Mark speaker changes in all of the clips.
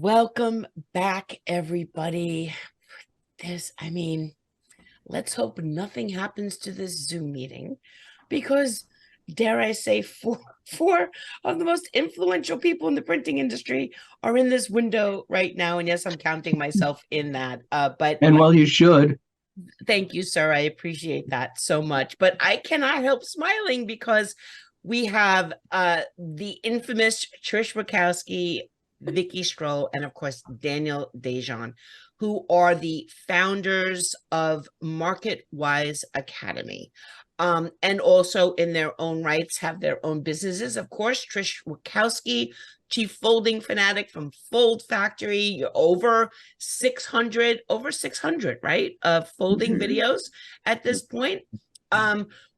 Speaker 1: Welcome back, everybody. Let's hope nothing happens to this Zoom meeting because, dare I say, four of the most influential people in the printing industry are in this window right now. And yes, I'm counting myself in that. But
Speaker 2: And well, you should.
Speaker 1: thank you, sir. I appreciate that so much. But I cannot help smiling because we have the infamous Trish Witkowski, Vicki Strull, and of course Daniel Dejan, who are the founders of Marketwise Academy. And also in their own rights have their own businesses. Of course, Trish Witkowski, chief folding fanatic from Fold Factory, over 600, right? Folding videos at this point.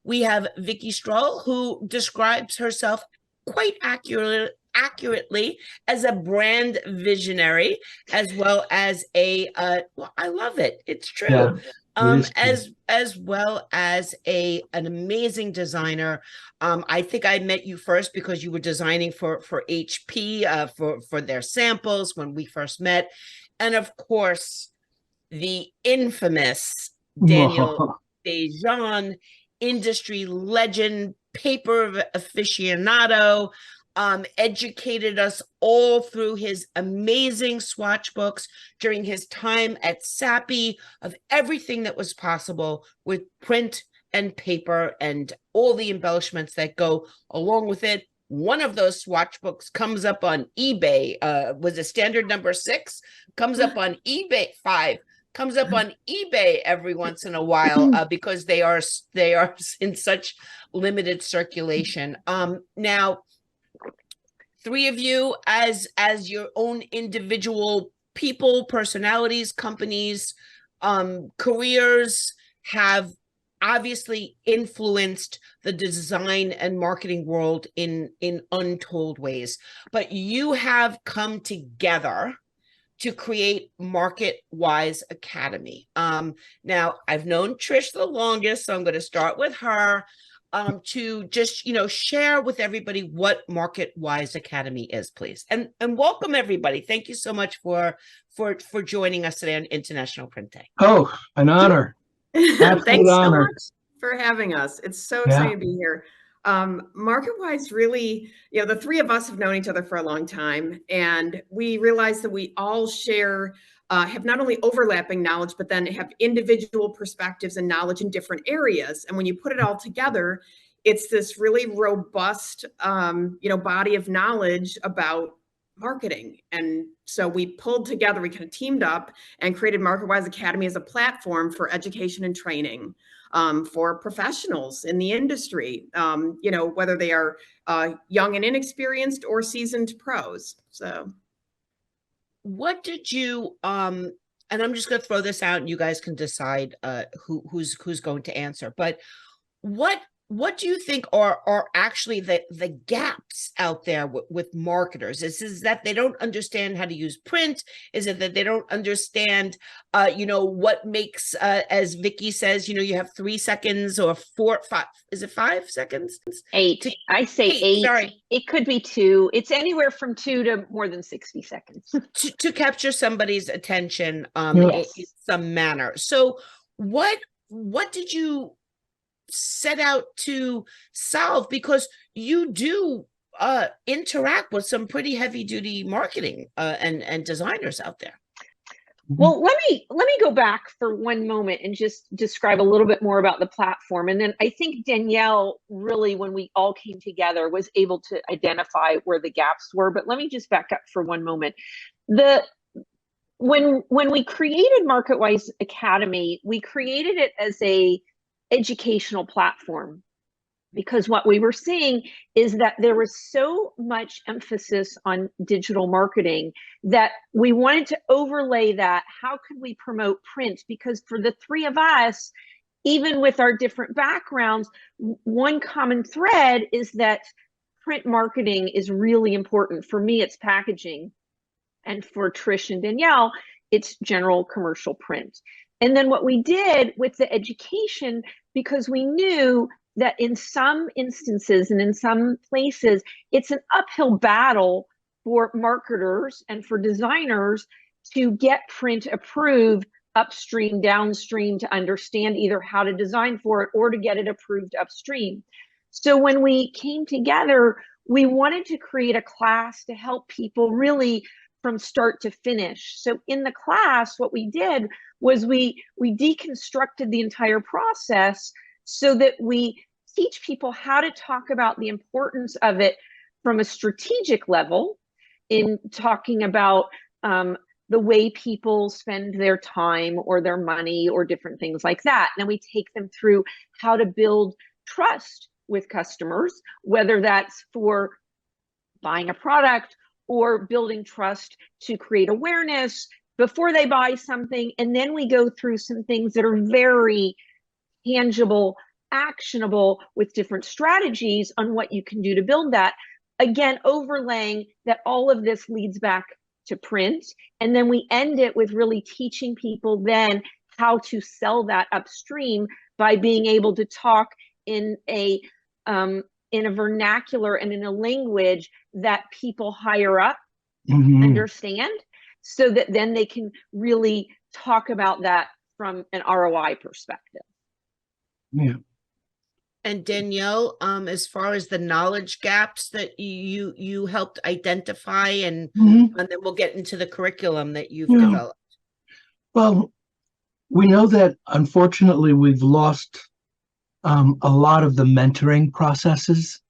Speaker 1: We have Vicki Strull, who describes herself quite accurately as a brand visionary, as well as well, I love it. It's true.
Speaker 2: Yeah, it is
Speaker 1: As well as an amazing designer. I think I met you first because you were designing for HP for their samples when we first met, and of course the infamous Daniel Dejan, industry legend, paper aficionado, educated us all through his amazing swatch books during his time at Sappi of everything that was possible with print and paper and all the embellishments that go along with it. One of those swatch books comes up on eBay, was a standard number 6, comes up on eBay 5, comes up on eBay every once in a while because they are in such limited circulation. Now, 3 of you as your own individual people, personalities, companies, careers have obviously influenced the design and marketing world in untold ways, but you have come together to create Marketwise Academy. Now, I've known Trish the longest, so I'm going to start with her to just, share with everybody what Marketwise Academy is, please. And welcome, everybody. Thank you so much for joining us today on International Print Day.
Speaker 2: Oh, an honor.
Speaker 3: Thanks so
Speaker 2: honor.
Speaker 3: much for having us. It's so exciting to be here. Marketwise really, the 3 of us have known each other for a long time, and we realized that we all share, have not only overlapping knowledge, but then have individual perspectives and knowledge in different areas. And when you put it all together, it's this really robust, body of knowledge about marketing. And so we pulled together, we kind of teamed up and created Marketwise Academy as a platform for education and training for professionals in the industry, whether they are young and inexperienced or seasoned pros. So
Speaker 1: what did you and I'm just going to throw this out and you guys can decide who's going to answer, but what do you think are actually the gaps out there with marketers? Is that they don't understand how to use print? Is it that they don't understand, what makes, as Vicki says, you have 3 seconds or 4, 5, is it 5 seconds?
Speaker 4: 8. I say 8.
Speaker 1: Sorry.
Speaker 4: It could be 2. It's anywhere from 2 to more than 60 seconds.
Speaker 1: to capture somebody's attention
Speaker 4: Yes.
Speaker 1: in some manner. So what did you set out to solve, because you do interact with some pretty heavy duty marketing and designers out there?
Speaker 4: Well, let me go back for one moment and just describe a little bit more about the platform. And then I think Danielle really, when we all came together, was able to identify where the gaps were. But let me just back up for one moment. When we created Marketwise Academy, we created it as a educational platform, because what we were seeing is that there was so much emphasis on digital marketing that we wanted to overlay that. How could we promote print? Because for the 3 of us, even with our different backgrounds, one common thread is that print marketing is really important. For me, it's packaging. And for Trish and Danielle, it's general commercial print. And then what we did with the education, because we knew that in some instances and in some places, it's an uphill battle for marketers and for designers to get print approved upstream, downstream, to understand either how to design for it or to get it approved upstream. So when we came together, we wanted to create a class to help people really from start to finish. So in the class, what we did was we deconstructed the entire process so that we teach people how to talk about the importance of it from a strategic level, in talking about the way people spend their time or their money or different things like that. And then we take them through how to build trust with customers, whether that's for buying a product or building trust to create awareness before they buy something. And then we go through some things that are very tangible, actionable, with different strategies on what you can do to build that. Again, overlaying that all of this leads back to print. And then we end it with really teaching people then how to sell that upstream by being able to talk in a vernacular and in a language that people higher up understand, so that then they can really talk about that from an ROI perspective.
Speaker 2: Yeah.
Speaker 1: And Danielle, as far as the knowledge gaps that you helped identify, and then we'll get into the curriculum that you've developed.
Speaker 2: Well, we know that unfortunately we've lost a lot of the mentoring processes,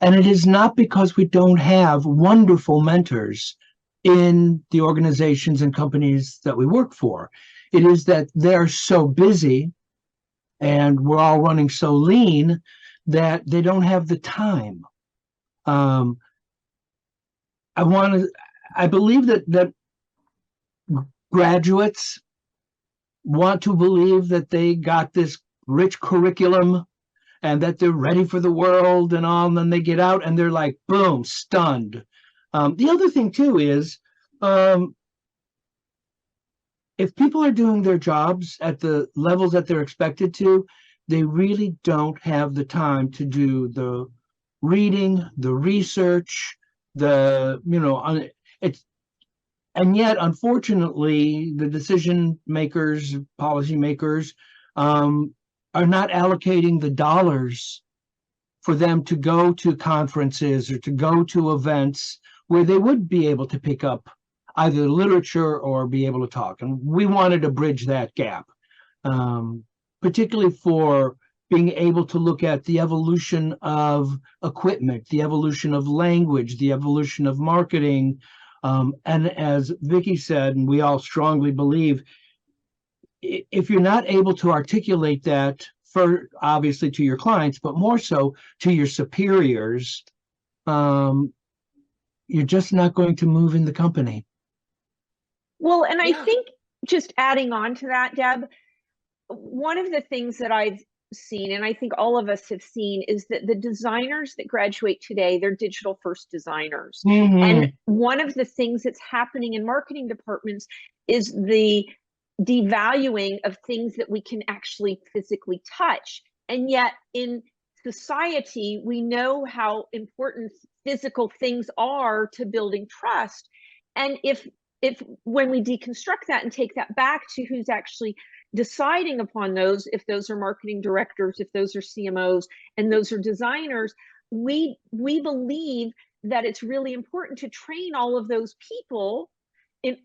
Speaker 2: and it is not because we don't have wonderful mentors in the organizations and companies that we work for. It is that they're so busy and we're all running so lean that they don't have the time. I believe that graduates want to believe that they got this rich curriculum and that they're ready for the world and all, and then they get out and they're like, boom, stunned. The other thing too is, if people are doing their jobs at the levels that they're expected to, they really don't have the time to do the reading, the research, and yet, unfortunately, the decision makers, policy makers, are not allocating the dollars for them to go to conferences or to go to events where they would be able to pick up either literature or be able to talk. And we wanted to bridge that gap, particularly for being able to look at the evolution of equipment, the evolution of language, the evolution of marketing. And as Vicki said, and we all strongly believe, if you're not able to articulate that, for obviously to your clients, but more so to your superiors, you're just not going to move in the company.
Speaker 4: Well, and I think just adding on to that, Deb, one of the things that I've seen, and I think all of us have seen, is that the designers that graduate today, they're digital first designers. And one of the things that's happening in marketing departments is the devaluing of things that we can actually physically touch. And yet in society, we know how important physical things are to building trust. And if when we deconstruct that and take that back to who's actually deciding upon those, if those are marketing directors, if those are CMOs, and those are designers, we believe that it's really important to train all of those people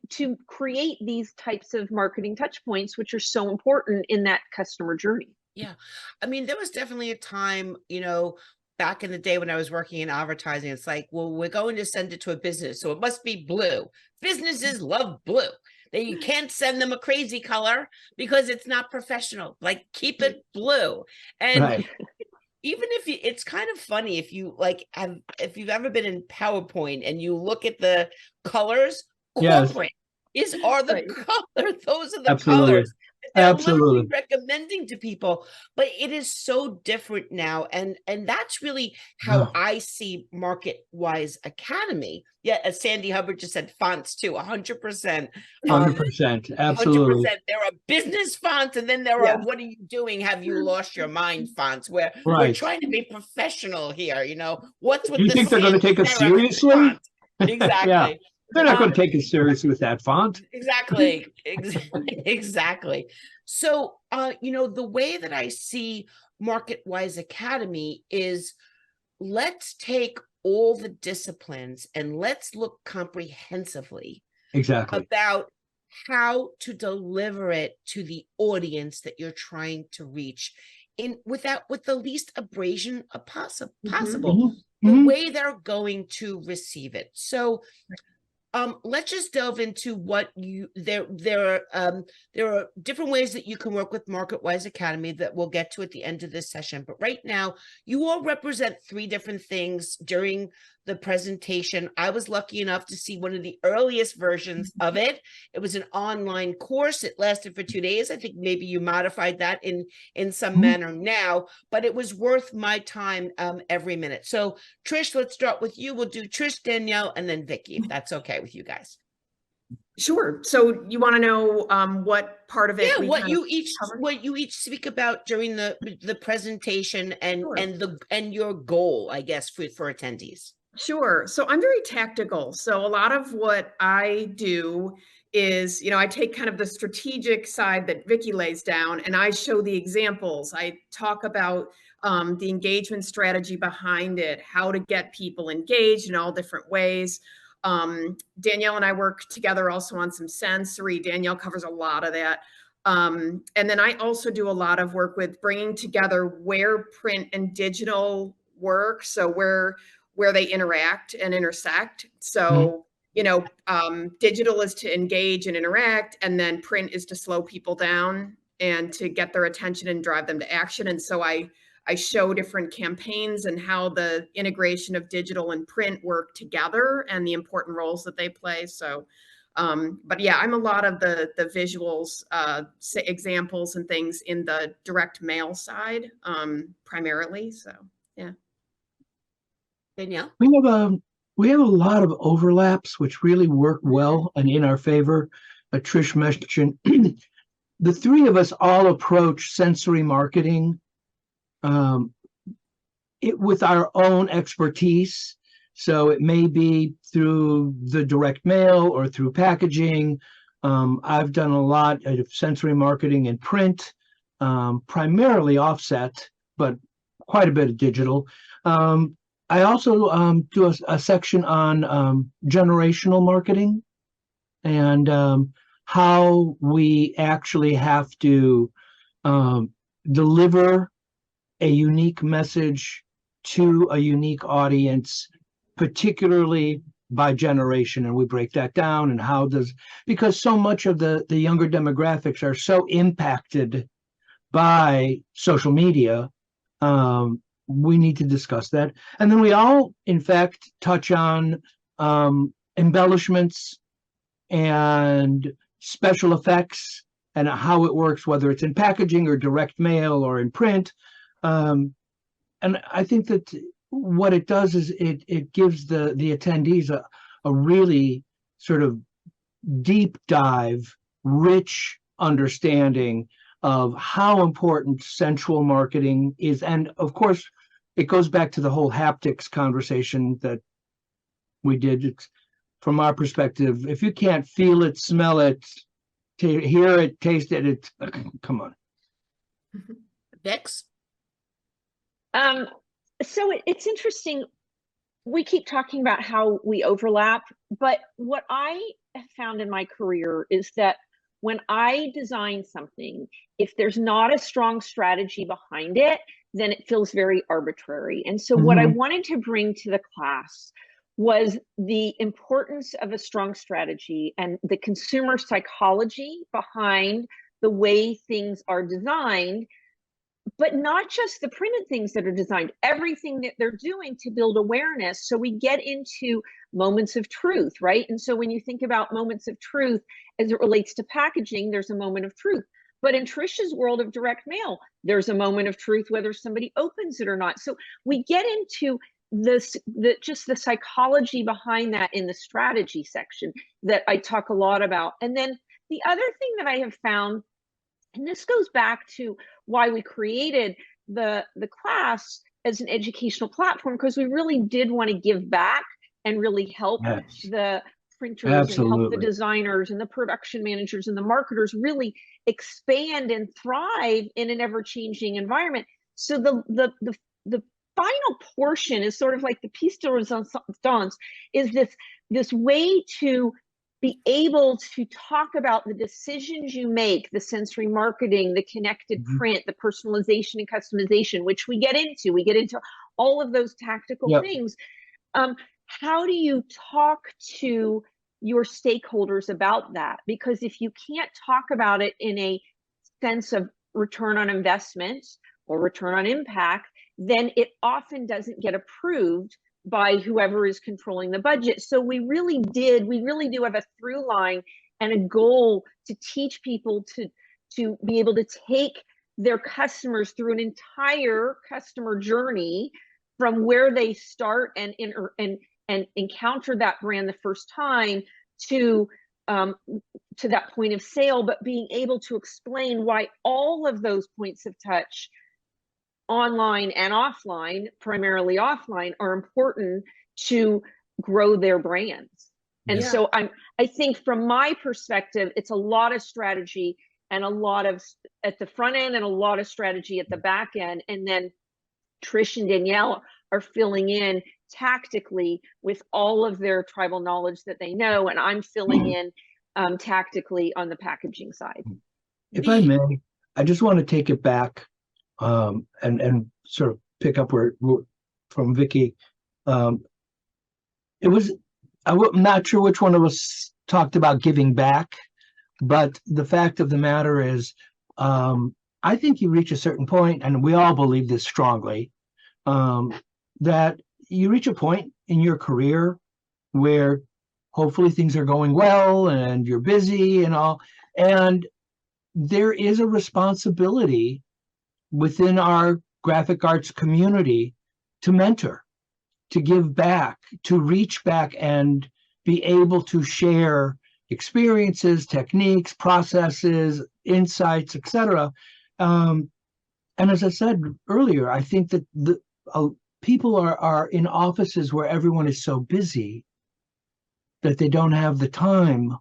Speaker 4: to create these types of marketing touch points, which are so important in that customer journey.
Speaker 1: Yeah. I mean, there was definitely a time, back in the day when I was working in advertising, it's like, well, we're going to send it to a business, so it must be blue. Businesses love blue. You can't send them a crazy color because it's not professional. Like, keep it blue. And even if it's kind of funny if you if you've ever been in PowerPoint and you look at the colors, corporate are the color. Those are the colors. They're literally recommending to people, but it is so different now, and that's really how I see Marketwise Academy. Yeah, as Sandy Hubbard just said, fonts too, 100%.
Speaker 2: 100%, absolutely.
Speaker 1: 100%. There are business fonts, and then there are, what are you doing? Have you lost your mind fonts? Where we're trying to be professional here. What's with
Speaker 2: you think they're going to take us seriously?
Speaker 1: Exactly.
Speaker 2: Yeah. They're not going
Speaker 1: Um,
Speaker 2: to take it seriously with that font.
Speaker 1: Exactly. Exactly. So, the way that I see Marketwise Academy is, let's take all the disciplines and let's look comprehensively
Speaker 2: Exactly.
Speaker 1: about how to deliver it to the audience that you're trying to reach with the least abrasion possible, the
Speaker 2: Mhm.
Speaker 1: way they're going to receive it. So let's just delve into what there are different ways that you can work with Marketwise Academy that we'll get to at the end of this session. But right now, you all represent 3 different things during the presentation. I was lucky enough to see one of the earliest versions of it. It was an online course. It lasted for 2 days. I think maybe you modified that in some manner now, but it was worth my time every minute. So Trish, let's start with you. We'll do Trish, Danielle, and then Vicki, if that's okay with you guys.
Speaker 3: Sure. So you want to know what part of it
Speaker 1: Yeah,
Speaker 3: we
Speaker 1: what
Speaker 3: kind of
Speaker 1: you each speak about during the presentation and
Speaker 3: Sure.
Speaker 1: and your goal, I guess, for attendees.
Speaker 3: Sure. So I'm very tactical. So a lot of what I do is, I take kind of the strategic side that Vicki lays down and I show the examples. I talk about the engagement strategy behind it, how to get people engaged in all different ways. Danielle and I work together also on some sensory. Danielle covers a lot of that. And then I also do a lot of work with bringing together where print and digital work. So where they interact and intersect. So, digital is to engage and interact, and then print is to slow people down and to get their attention and drive them to action. And so I show different campaigns and how the integration of digital and print work together and the important roles that they play. So, but yeah, I'm a lot of the visuals, examples and things in the direct mail side, primarily. So, yeah.
Speaker 1: Danielle?
Speaker 2: We have a lot of overlaps, which really work well and in our favor. Trish mentioned the 3 of us all approach sensory marketing with our own expertise. So it may be through the direct mail or through packaging. I've done a lot of sensory marketing in print, primarily offset, but quite a bit of digital. I also do a section on generational marketing and how we actually have to deliver a unique message to a unique audience, particularly by generation. And we break that down and because so much of the younger demographics are so impacted by social media, we need to discuss that. And then we all, in fact, touch on embellishments and special effects and how it works, whether it's in packaging or direct mail or in print. And I think that what it does is it gives the attendees a really sort of deep dive, rich understanding of how important sensual marketing is. And of course, it goes back to the whole haptics conversation that we did. It's, from our perspective, if you can't feel it, smell it, hear it, taste it, it's come on.
Speaker 1: Vix?
Speaker 4: So it's interesting. We keep talking about how we overlap, but what I have found in my career is that when I design something, if there's not a strong strategy behind it, then it feels very arbitrary. And so what I wanted to bring to the class was the importance of a strong strategy and the consumer psychology behind the way things are designed, but not just the printed things that are designed, everything that they're doing to build awareness. So we get into moments of truth, right? And so when you think about moments of truth as it relates to packaging, there's a moment of truth. But in Trish's world of direct mail, there's a moment of truth whether somebody opens it or not. So we get into just the psychology behind that in the strategy section that I talk a lot about. And then the other thing that I have found, and this goes back to why we created the class as an educational platform, because we really did want to give back and really help
Speaker 2: Yes,
Speaker 4: the printers and help the
Speaker 2: absolutely.
Speaker 4: designers and the production managers and the marketers really expand and thrive in an ever-changing environment. So the final portion is sort of like the piece de resistance, is this way to be able to talk about the decisions you make, the sensory marketing, the connected print, the personalization and customization, which we get into. We get into all of those tactical things. How do you talk to your stakeholders about that? Because if you can't talk about it in a sense of return on investment or return on impact, then it often doesn't get approved by whoever is controlling the budget. So we really do have a through line and a goal to teach people to be able to take their customers through an entire customer journey from where they start and encounter that brand the first time to that point of sale, but being able to explain why all of those points of touch, online and offline, primarily offline, are important to grow their brands. And so I think from my perspective, it's a lot of strategy and a lot of at the front end and a lot of strategy at the back end. And then Trish and Danielle are filling in tactically with all of their tribal knowledge that they know, and I'm filling in tactically on the packaging side.
Speaker 2: If I may, I just want to take it back and sort of pick up where from Vicki. I'm not sure which one of us talked about giving back, but the fact of the matter is, I think you reach a certain point, and we all believe this strongly, that you reach a point in your career where hopefully things are going well and you're busy and all, and there is a responsibility within our graphic arts community to mentor, to give back, to reach back and be able to share experiences, techniques, processes, insights, etc. And as I said earlier, I think that people are in offices where everyone is so busy that they don't have the time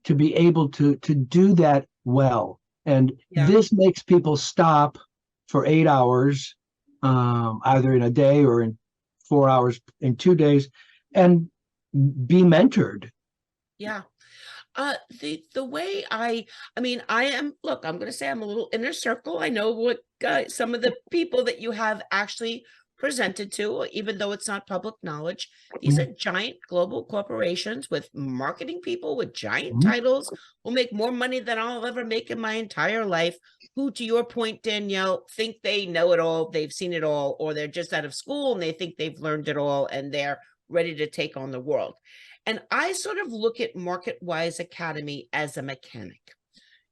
Speaker 2: to be able to do that well. And this makes people stop for 8 hours, either in a day or in 4 hours in 2 days, and be mentored.
Speaker 1: Yeah. The way I mean, I'm going to say I'm a little inner circle. I know what some of the people that you have actually presented to, even though it's not public knowledge. These are giant global corporations with marketing people with giant titles who make more money than I'll ever make in my entire life, who, to your point, Danielle, think they know it all, they've seen it all, or they're just out of school and they think they've learned it all and they're ready to take on the world. And I sort of look at Marketwise Academy as a mechanic.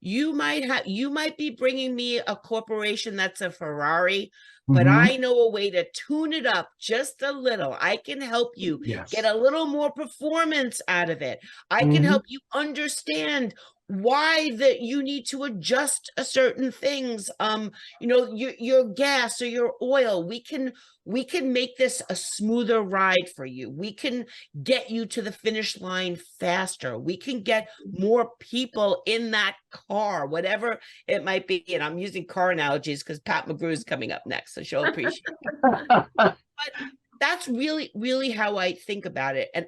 Speaker 1: You might be bringing me a corporation that's a Ferrari, but I know a way to tune it up just a little. I can help you get a little more performance out of it. I can help you understand why that you need to adjust a certain things. Your gas or your oil. We can make this a smoother ride for you. We can get you to the finish line faster. We can get more people in that car, whatever it might be. And I'm using car analogies because Pat McGrew is coming up next, so she'll appreciate it. But that's really, really how I think about it. And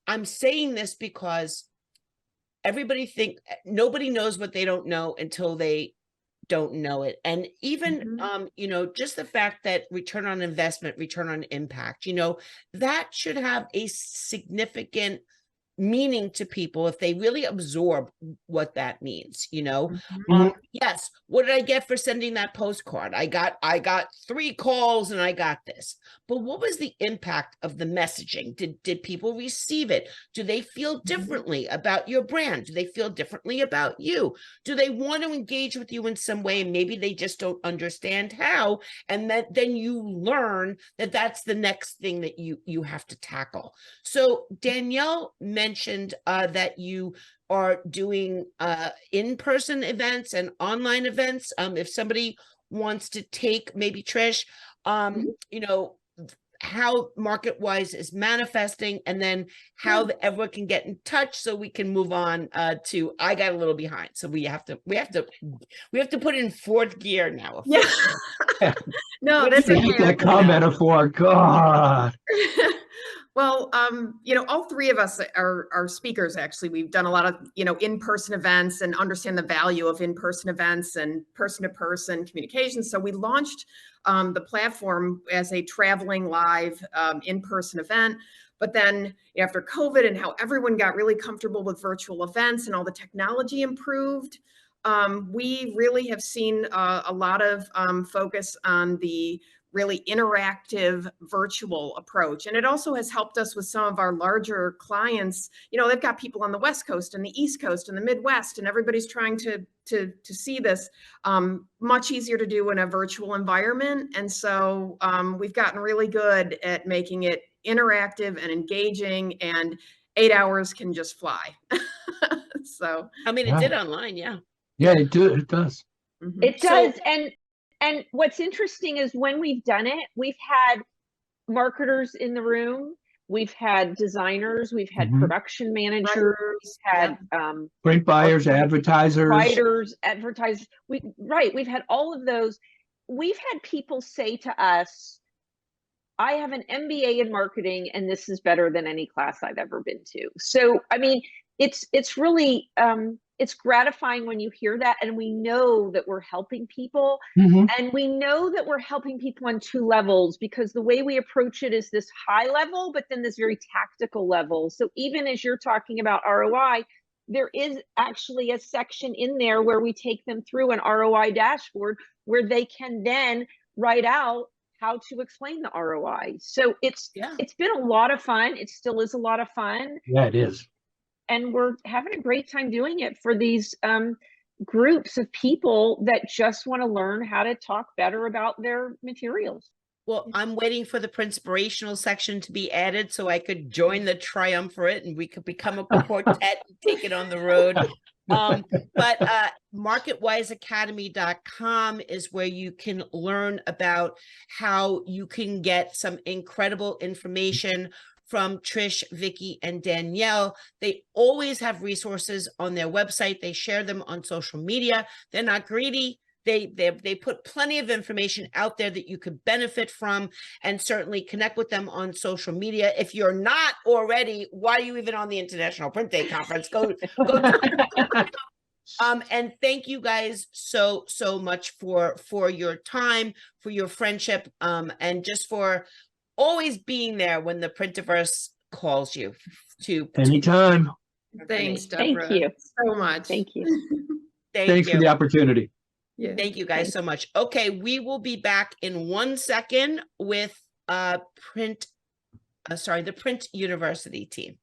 Speaker 1: I'm saying this because nobody knows what they don't know until they don't know it. And even, just the fact that return on investment, return on impact, that should have a significant meaning to people if they really absorb what that means. Yes, what did I get for sending that postcard? I got 3 calls and I got this. But what was the impact of the messaging? Did people receive it? Do they feel differently about your brand? Do they feel differently about you? Do they want to engage with you in some way and maybe they just don't understand how? And then you learn that that's the next thing that you have to tackle. So Danielle mentioned that you are doing in-person events and online events. If somebody wants to take, maybe Trish, how Marketwise is manifesting, and then how everyone can get in touch so we can move on to, I got a little behind. So we have to put in fourth gear now.
Speaker 3: Yeah. No, that's
Speaker 2: Hate
Speaker 3: okay.
Speaker 2: that car metaphor. God.
Speaker 3: Well, all three of us are speakers. Actually, we've done a lot of, in-person events and understand the value of in-person events and person-to-person communication. So we launched the platform as a traveling live in-person event. But then after COVID and how everyone got really comfortable with virtual events and all the technology improved, we really have seen a lot of focus on the really interactive virtual approach. And it also has helped us with some of our larger clients. They've got people on the West Coast and the East Coast and the Midwest, and everybody's trying to see this much easier to do in a virtual environment. And so we've gotten really good at making it interactive and engaging, and 8 hours can just fly. So,
Speaker 1: I mean, it did online. Yeah.
Speaker 2: Yeah, it does.
Speaker 3: mhm.
Speaker 4: It does. And what's interesting is when we've done it, we've had marketers in the room, we've had designers, we've had
Speaker 2: Mhm.
Speaker 4: production managers, had
Speaker 2: Print buyers, advertisers.
Speaker 4: writers, advertisers. We've had all of those. We've had people say to us, I have an MBA in marketing and this is better than any class I've ever been to. So, I mean, it's really, it's gratifying when you hear that, and we know that we're helping people.
Speaker 2: Mhm.
Speaker 4: And we know that we're helping people on two levels, because the way we approach it is this high level, but then this very tactical level. So even as you're talking about ROI, there is actually a section in there where we take them through an ROI dashboard where they can then write out how to explain the ROI. So it's been a lot of fun. It still is a lot of fun.
Speaker 2: Yeah, it is.
Speaker 4: And we're having a great time doing it for these groups of people that just want to learn how to talk better about their materials.
Speaker 1: Well, I'm waiting for the Prinspirational section to be added so I could join the triumvirate and we could become a quartet and take it on the road. But marketwiseacademy.com is where you can learn about how you can get some incredible information from Trish, Vicki, and Danielle. They always have resources on their website. They share them on social media. They're not greedy. They put plenty of information out there that you could benefit from, and certainly connect with them on social media. If you're not already, why are you even on the International Print Day Conference? Go. And thank you guys so much for your time, for your friendship, and just for always being there when the Printiverse calls you to
Speaker 2: Anytime.
Speaker 3: Thanks, Deborah.
Speaker 4: Thank you
Speaker 3: so much.
Speaker 4: Thank you.
Speaker 2: Thanks for the opportunity.
Speaker 3: Yeah.
Speaker 1: Thank you guys so much. Okay, we will be back in 1 second with the Print University team.